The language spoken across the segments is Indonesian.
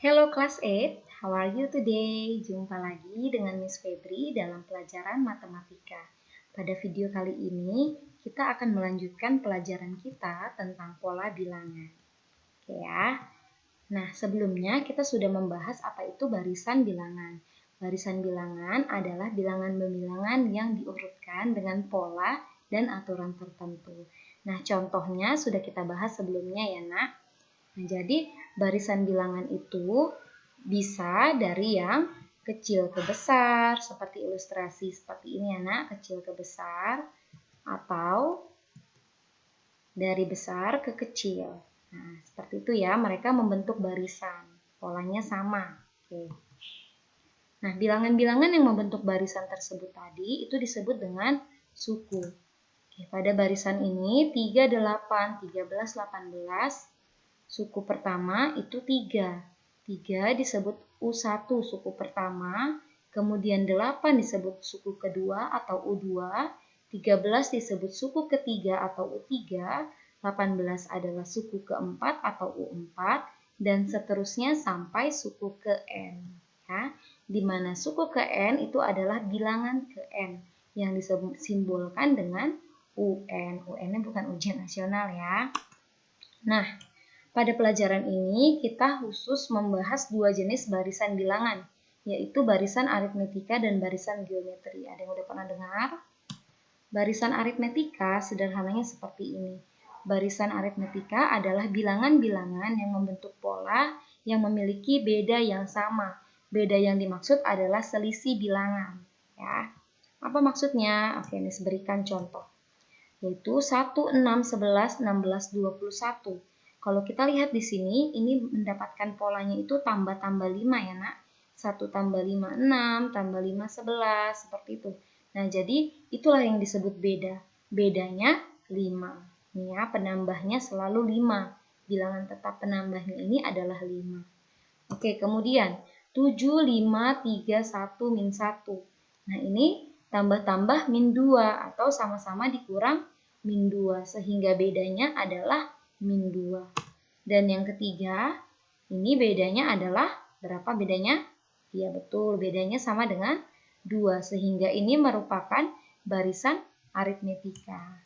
Hello Class 8, how are you today? Jumpa lagi dengan Miss Febri dalam pelajaran matematika. Pada video kali ini, kita akan melanjutkan pelajaran kita tentang pola bilangan. Oke ya. Nah, sebelumnya kita sudah membahas apa itu barisan bilangan. Barisan bilangan adalah bilangan-bilangan yang diurutkan dengan pola dan aturan tertentu. Nah, contohnya sudah kita bahas sebelumnya ya, Nak. Nah, jadi barisan bilangan itu bisa dari yang kecil ke besar, seperti ilustrasi seperti ini ya nak, kecil ke besar, atau dari besar ke kecil. Nah, seperti itu ya, mereka membentuk barisan, polanya sama. Oke. Nah, bilangan-bilangan yang membentuk barisan tersebut tadi itu disebut dengan suku. Oke, pada barisan ini 3, 8, 13, 18, suku pertama itu 3. 3 disebut U1 suku pertama, kemudian 8 disebut suku kedua atau U2, 13 disebut suku ketiga atau U3, 18 adalah suku keempat atau U4, dan seterusnya sampai suku ke N. Ya, di mana suku ke N itu adalah bilangan ke N yang disimbolkan dengan UN. UN-nya bukan ujian nasional ya. Nah, pada pelajaran ini kita khusus membahas dua jenis barisan bilangan, yaitu barisan aritmetika dan barisan geometri. Ada yang udah pernah dengar? Barisan aritmetika sederhananya seperti ini. Barisan aritmetika adalah bilangan-bilangan yang membentuk pola yang memiliki beda yang sama. Beda yang dimaksud adalah selisih bilangan. Ya. Apa maksudnya? Oke, ini berikan contoh. Yaitu 1, 6, 11, 16, 21. Kalau kita lihat di sini, ini mendapatkan polanya itu tambah-tambah 5 ya nak. 1 tambah 5, 6, tambah 5, 11, seperti itu. Nah, jadi itulah yang disebut beda. Bedanya 5. Nih ya, penambahnya selalu 5. Bilangan tetap penambahnya ini adalah 5. Oke, kemudian 7, 5, 3, 1, min 1. Nah, ini tambah-tambah min 2 atau sama-sama dikurang min 2. Sehingga bedanya adalah min 2. Dan yang ketiga, ini bedanya adalah berapa bedanya? Ya betul, bedanya sama dengan 2. Sehingga ini merupakan barisan aritmetika.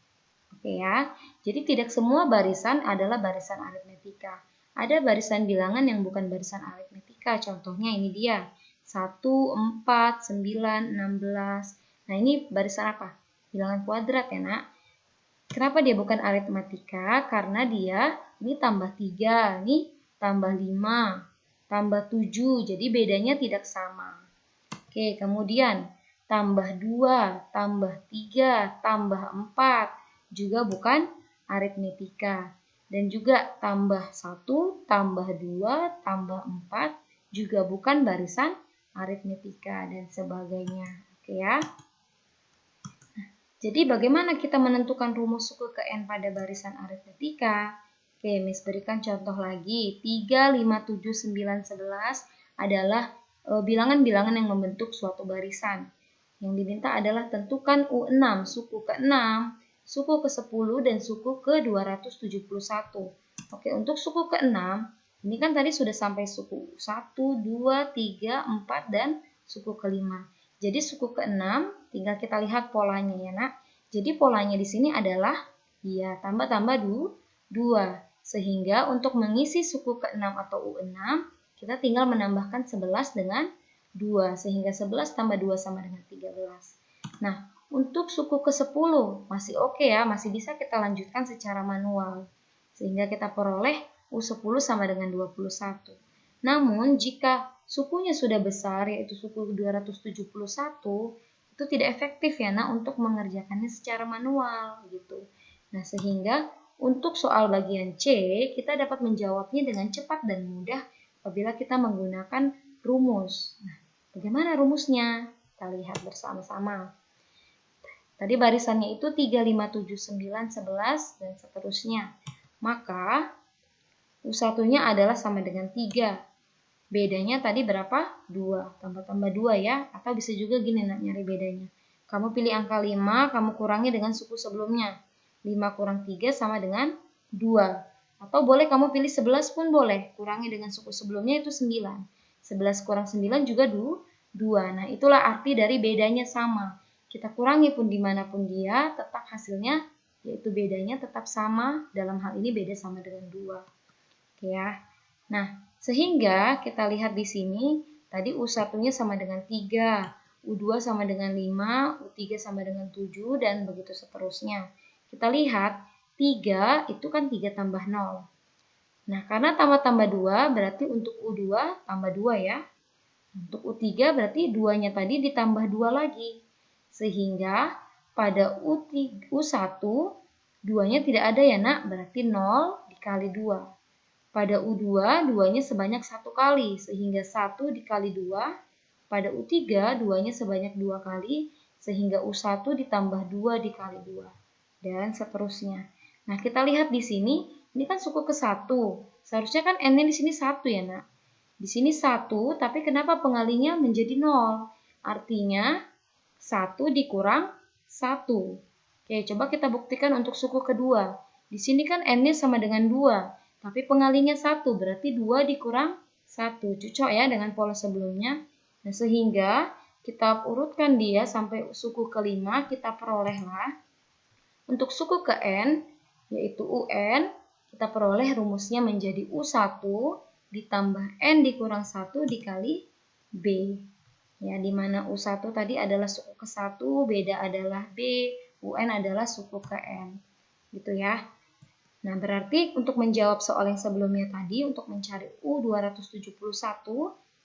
Oke ya, jadi tidak semua barisan adalah barisan aritmetika. Ada barisan bilangan yang bukan barisan aritmetika. Contohnya ini dia, 1, 4, 9, 16. Nah ini barisan apa? Bilangan kuadrat ya nak. Kenapa dia bukan aritmatika? Karena dia ini tambah 3, ini tambah 5, tambah 7. Jadi bedanya tidak sama. Oke, kemudian tambah 2, tambah 3, tambah 4. Juga bukan aritmetika. Dan juga tambah 1, tambah 2, tambah 4. Juga bukan barisan aritmetika dan sebagainya. Oke ya. Jadi bagaimana kita menentukan rumus suku ke N pada barisan aritmetika? Oke, Miss berikan contoh lagi. 3, 5, 7, 9, 11 adalah bilangan-bilangan yang membentuk suatu barisan. Yang diminta adalah tentukan U6, suku ke-6, suku ke-10, dan suku ke-271. Oke, untuk suku ke-6, ini kan tadi sudah sampai suku 1, 2, 3, 4, dan suku ke-5. Jadi suku ke-6 tinggal kita lihat polanya ya nak. Jadi polanya di sini adalah ya tambah-tambah 2. Sehingga untuk mengisi suku ke-6 atau U6 kita tinggal menambahkan 11 dengan 2. Sehingga 11 tambah 2 sama dengan 13. Nah untuk suku ke-10 masih oke ya. Masih bisa kita lanjutkan secara manual. Sehingga kita peroleh U10 sama dengan 21. Namun jika sukunya sudah besar yaitu suku 271 itu tidak efektif ya nak untuk mengerjakannya secara manual gitu. Nah sehingga untuk soal bagian C kita dapat menjawabnya dengan cepat dan mudah apabila kita menggunakan rumus. Nah, bagaimana rumusnya? Kita lihat bersama-sama. Tadi barisannya itu 3, 5, 7, 9, 11 dan seterusnya. Maka U1-nya adalah sama dengan 3. Bedanya tadi berapa? 2. Tambah-tambah 2 ya. Atau bisa juga gini nak nyari bedanya. Kamu pilih angka 5, kamu kurangi dengan suku sebelumnya. 5 kurang 3 sama dengan 2. Atau boleh kamu pilih 11 pun boleh. Kurangi dengan suku sebelumnya itu 9. 11 kurang 9 juga 2. Nah, itulah arti dari bedanya sama. Kita kurangi pun dimanapun dia, tetap hasilnya yaitu bedanya tetap sama. Dalam hal ini beda sama dengan 2. Oke ya. Nah, sehingga kita lihat di sini, tadi U1-nya sama dengan 3, U2 sama dengan 5, U3 sama dengan 7, dan begitu seterusnya. Kita lihat, 3 itu kan 3 tambah 0. Nah, karena tambah-tambah 2, berarti untuk U2 tambah 2 ya. Untuk U3 berarti 2-nya tadi ditambah 2 lagi. Sehingga pada U1, 2-nya tidak ada ya nak, berarti 0 dikali 2. Pada U2, 2-nya sebanyak 1 kali, sehingga 1 dikali 2. Pada U3, 2-nya sebanyak 2 kali, sehingga U1 ditambah 2 dikali 2. Dan seterusnya. Nah, kita lihat di sini, ini kan suku ke-1. Seharusnya kan N-nya di sini 1 ya, nak. Di sini 1, tapi kenapa pengalinya menjadi 0? Artinya, 1 dikurang 1. Oke, coba kita buktikan untuk suku kedua. Di sini kan N-nya sama dengan 2. Tapi pengalinya 1, berarti 2 dikurang 1. Cocok ya dengan pola sebelumnya. Nah, sehingga kita urutkan dia sampai suku kelima, kita perolehlah. Untuk suku ke N, yaitu UN, kita peroleh rumusnya menjadi U1 ditambah N dikurang 1 dikali B. Ya, di mana U1 tadi adalah suku ke-1, beda adalah B, UN adalah suku ke N. Gitu ya. Nah, berarti untuk menjawab soal yang sebelumnya tadi, untuk mencari U271,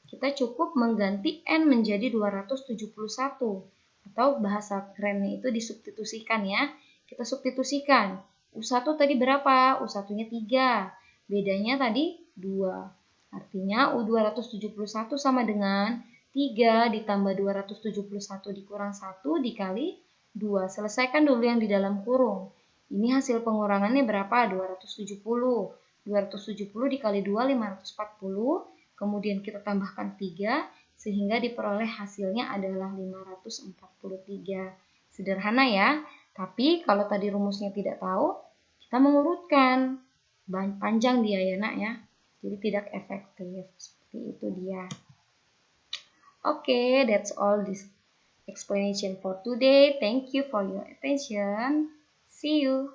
kita cukup mengganti N menjadi 271. Atau bahasa kerennya itu disubstitusikan ya. Kita substitusikan. U1 tadi berapa? U1-nya 3. Bedanya tadi 2. Artinya U271 sama dengan 3 ditambah 271 dikurang 1 dikali 2. Selesaikan dulu yang di dalam kurung. Ini hasil pengurangannya berapa? 270. 270 dikali 2, 540. Kemudian kita tambahkan 3, sehingga diperoleh hasilnya adalah 543. Sederhana ya, tapi kalau tadi rumusnya tidak tahu, kita mengurutkan. Panjang dia ya nak ya, jadi tidak efektif. Seperti itu dia. Okay, that's all this explanation for today. Thank you for your attention. See you.